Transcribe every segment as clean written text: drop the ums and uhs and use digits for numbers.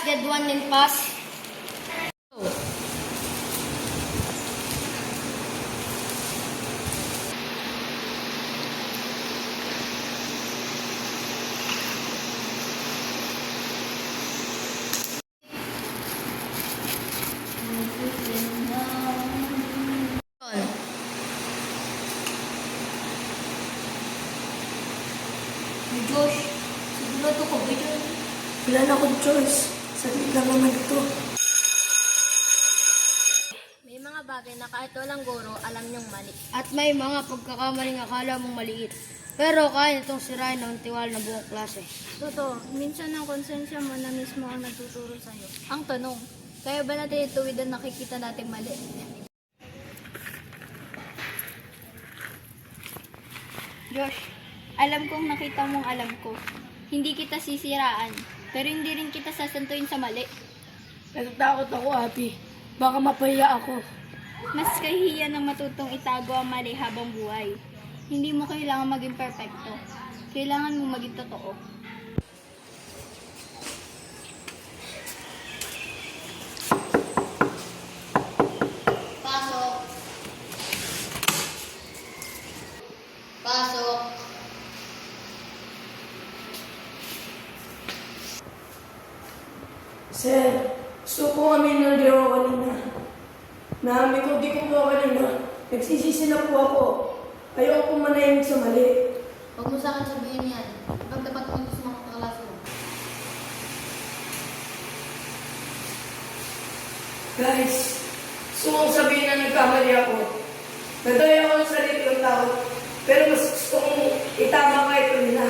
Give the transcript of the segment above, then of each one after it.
grade 1 and pass. Josh, sigurado ko ba yun? Wala na akong choice. Saglit lang naman ito. May mga bagay na kahit walang guro, alam niyong mali. At may mga pagkakamaling akala mong maliit. Pero kaya nitong sirain ng tiwala ng buong klase. Totoo, minsan ang konsensya mo na mismo ang nagtuturo sa'yo. Ang tanong, kaya ba natin ituwid ang nakikita nating mali? Josh, alam kong nakita mong alam ko. Hindi kita sisiraan, pero hindi rin kita sasantuin sa mali. Natatakot ako, ate. Baka mapahiya ako. Mas kahihiyan ng matutong itago ang mali habang buhay. Hindi mo kailangan maging perfecto. Kailangan mo maging totoo. Pasok. Pasok. Sir, suko kami ng ginawa kanina. Naamin ko, di ko po kanina. Nagsisisi na po ako. Ayoko po manahimik sa mali. Huwag mo sa akin sabihin yan. Pag dapat mo gusto mga kaklase mo. Guys, gusto kong sabihin na nagkamali ako. Nadaya ako ng sarili ng tao. Pero mas gusto kong itama kahit kanina.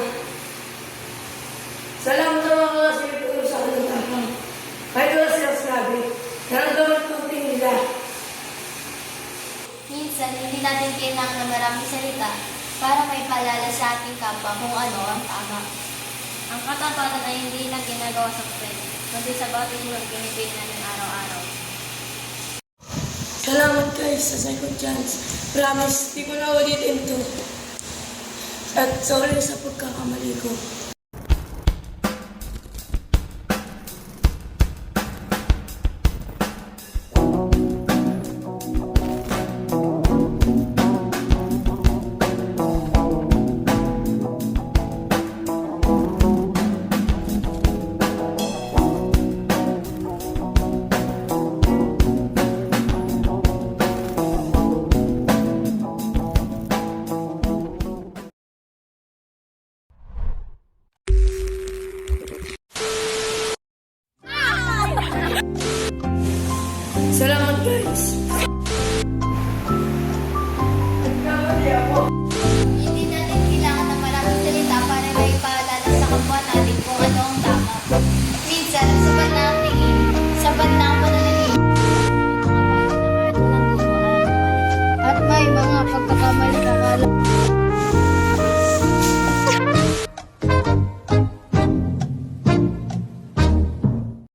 Salamat sa mga kasinituro sa akin ng tapang. Kahit wala silang sinabi, naramdaman ko ang tingin nila. Minsan, hindi natin kailangan ng maraming salita para may paalala sa ating kapwa kung ano ang tama. Ang katapatan ay hindi lang ginagawa sa papel, kundi sa bawat isulong pinipili natin araw-araw. Salamat guys sa second chance. Promise, di ko na ulitin to. At sorry sa pagkakamali ko. Salamat guys. Nagkamali ako. Hindi natin kailangan ng maraming salita para may paalala sa kapwa natin kung ano ang tama. Minsan, sapat na ang tingin, sapat na ang pananalitin. At may mga pagkakamaling akala